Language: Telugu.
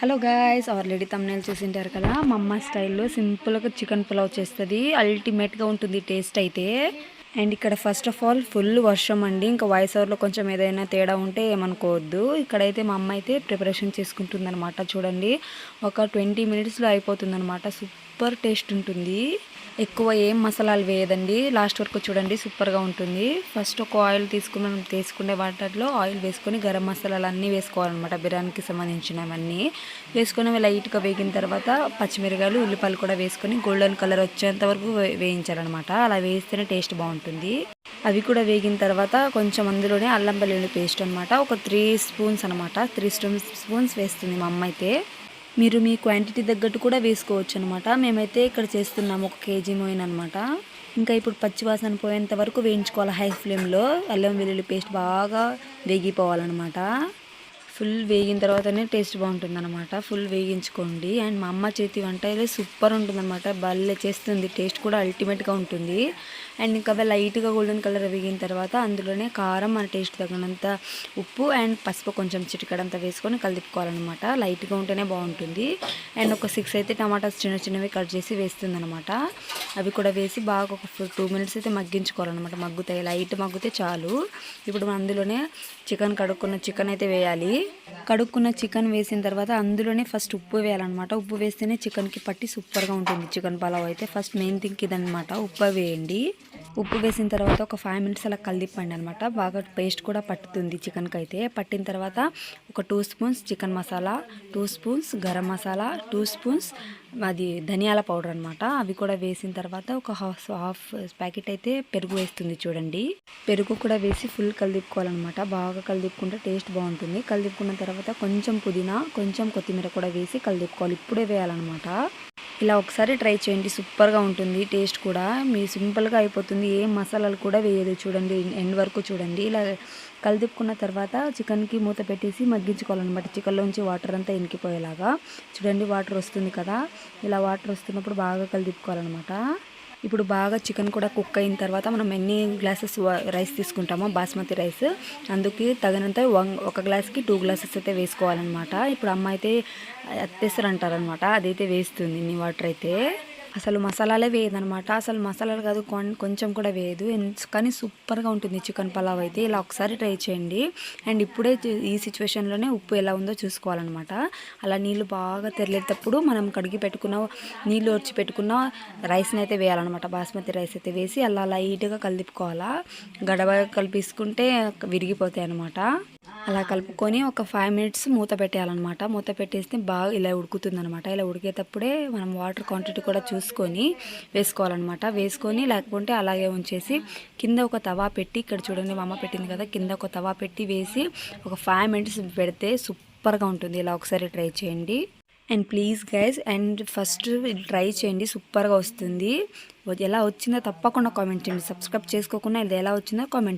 హలో గాయ్స్, ఆల్రెడీ తమ్నెయిల్ చూసింటారు కదా. మా అమ్మ స్టైల్లో సింపుల్గా చికెన్ పులావ్ చేస్తుంది. అల్టిమేట్గా ఉంటుంది టేస్ట్ అయితే. అండ్ ఇక్కడ ఫస్ట్ ఆఫ్ ఆల్ ఫుల్ వర్షం అండి. ఇంకా వాయిస్ ఓవర్లో కొంచెం ఏదైనా తేడా ఉంటే ఏమనుకోవద్దు. ఇక్కడైతే మా అమ్మ అయితే ప్రిపరేషన్ చేసుకుంటుంది అనమాట. చూడండి, ఒక 20 మినిట్స్లో అయిపోతుంది అనమాట. సూపర్ టేస్ట్ ఉంటుంది. ఎక్కువ ఏం మసాలాలు వేయదండి. లాస్ట్ వరకు చూడండి, సూపర్గా ఉంటుంది. ఫస్ట్ ఒక ఆయిల్ తీసుకునే వాటర్లో ఆయిల్ వేసుకొని గరం మసాలాలు అన్నీ వేసుకోవాలన్నమాట. బిర్యానీకి సంబంధించినవన్నీ వేసుకొని లైట్గా వేగిన తర్వాత పచ్చిమిరకాయలు, ఉల్లిపాయలు కూడా వేసుకొని గోల్డెన్ కలర్ వచ్చేంత వరకు వేయించాలన్నమాట. అలా వేస్తేనే టేస్ట్ బాగుంటుంది. అవి కూడా వేగిన తర్వాత కొంచెం అందులోనే అల్లం వెల్లుల్లి పేస్ట్ అనమాట, ఒక 3 స్పూన్స్ అనమాట. 3 స్పూన్స్ వేస్తుంది మా అమ్మ అయితే. మీరు మీ క్వాంటిటీ తగ్గట్టు కూడా వేసుకోవచ్చు అనమాట. మేమైతే ఇక్కడ చేస్తున్నాము 1 కేజీ మోయిన్ అనమాట. ఇంకా ఇప్పుడు పచ్చివాసన పోయేంత వరకు వేయించుకోవాలి హై ఫ్లేమ్లో. అల్లం వెల్లుల్లి పేస్ట్ బాగా వేగిపోవాలన్నమాట. ఫుల్ వేగిన తర్వాతనే టేస్ట్ బాగుంటుంది అనమాట. ఫుల్ వేగించుకోండి. అండ్ మా అమ్మ చేతి వంట అయితే సూపర్ ఉంటుంది అనమాట. భలే చేస్తుంది. టేస్ట్ కూడా అల్టిమేట్గా ఉంటుంది. అండ్ ఇంకా లైట్గా గోల్డెన్ కలర్ వేగిన తర్వాత అందులోనే కారం, మన టేస్ట్ తగినంత ఉప్పు అండ్ పసుపు కొంచెం చిటికడంతా వేసుకొని కలుపుకోవాలన్నమాట. లైట్గా ఉంటేనే బాగుంటుంది. అండ్ ఒక 6 అయితే టమాటాస్ చిన్న చిన్నవి కట్ చేసి వేస్తుంది అనమాట. అవి కూడా వేసి బాగా ఒక 2 మినిట్స్ అయితే మగ్గించుకోవాలన్నమాట. మగ్గుతాయి, లైట్ మగ్గితే చాలు. ఇప్పుడు అందులోనే కడుక్కున్న చికెన్ అయితే వేయాలి. కడుక్కున్న చికెన్ వేసిన తర్వాత అందులోనే ఫస్ట్ ఉప్పు వేయాలన్నమాట. ఉప్పు వేస్తేనే చికెన్కి పట్టి సూపర్గా ఉంటుంది చికెన్ పలావ్ అయితే. ఫస్ట్ మెయిన్ థింగ్ ఇదనమాట, ఉప్పు వేయండి. ఉప్పు వేసిన తర్వాత ఒక 5 మినిట్స్ అలా కలిపండి అనమాట. బాగా పేస్ట్ కూడా పట్టుతుంది చికెన్కి అయితే. పట్టిన తర్వాత ఒక 2 spoons chicken masala, 2 spoons garam masala, 2 spoons అది ధనియాల పౌడర్ అనమాట. అవి కూడా వేసిన తర్వాత ఒక హాఫ్ ప్యాకెట్ అయితే పెరుగు వేస్తుంది చూడండి. పెరుగు కూడా వేసి ఫుల్ కలిపుకోవాలన్నమాట. బాగా కలిపుకుంటే టేస్ట్ బాగుంటుంది. కలిపుకున్న తర్వాత కొంచెం పుదీనా, కొంచెం కొత్తిమీర కూడా వేసి కలిపుకోవాలి. ఇప్పుడే వేయాలన్నమాట. ఇలా ఒకసారి ట్రై చేయండి, సూపర్గా ఉంటుంది. టేస్ట్ కూడా మీ సింపుల్గా అయిపోతుంది. ఏం మసాలాలు కూడా వేయదు. చూడండి, ఎండ్ వరకు చూడండి. ఇలా కలిపుకున్న తర్వాత చికెన్కి మూత పెట్టేసి మగ్గించుకోవాలన్నమాట. చికెన్లోంచి వాటర్ అంతా ఇంకిపోయేలాగా. చూడండి, వాటర్ వస్తుంది కదా. ఇలా వాటర్ వస్తున్నప్పుడు బాగా కలిపుకోవాలన్నమాట. ఇప్పుడు బాగా చికెన్ కూడా కుక్ అయిన తర్వాత మనం ఎన్ని గ్లాసెస్ రైస్ తీసుకుంటామో బాస్మతి రైస్, అందుకు తగినంత 1 గ్లాస్కి 2 గ్లాసెస్ అయితే వేసుకోవాలన్నమాట. ఇప్పుడు అమ్మ అయితే అత్తేసరు అంటారనమాట, అదైతే వేస్తుంది ఇన్ని వాటర్ అయితే. అసలు మసాలాలే వేయదనమాట. అసలు మసాలాలు కాదు, కొంచెం కూడా వేయదు. కానీ సూపర్గా ఉంటుంది చికెన్ పలావ్ అయితే. ఇలా ఒకసారి ట్రై చేయండి. అండ్ ఇప్పుడే ఈ సిచ్యువేషన్లోనే ఉప్పు ఎలా ఉందో చూసుకోవాలన్నమాట. అలా నీళ్ళు బాగా తెరలేటప్పుడు మనం కడిగి పెట్టుకున్న నీళ్ళు వచ్చి పెట్టుకున్న రైస్ని అయితే వేయాలన్నమాట. బాస్మతి రైస్ అయితే వేసి అలా లైట్గా కలిపుకోవాలా. గడవ కలిపిసుకుంటే విరిగిపోతాయి అన్నమాట. అలా కలుపుకొని ఒక 5 మినిట్స్ మూత పెట్టేయాలన్నమాట. మూత పెట్టేస్తే బాగా ఇలా ఉడుకుతుంది అనమాట. ఇలా ఉడికేటప్పుడే మనం వాటర్ క్వాంటిటీ కూడా చూసుకొని వేసుకోవాలన్నమాట. వేసుకొని లేకపోతే అలాగే ఉంచేసి కింద ఒక తవా పెట్టి, ఇక్కడ చూడండి మా అమ్మ పెట్టింది కదా, కింద ఒక తవా పెట్టి వేసి ఒక 5 మినిట్స్ పెడితే సూపర్గా ఉంటుంది. ఇలా ఒకసారి ట్రై చేయండి. And please guys, and first try చేయండి, సూపర్గా వస్తుంది. ఎలా వచ్చిందో తప్పకుండా కామెంట్ చేయండి. సబ్స్క్రైబ్ చేసుకోకుండా ఇది ఎలా వచ్చిందో కామెంట్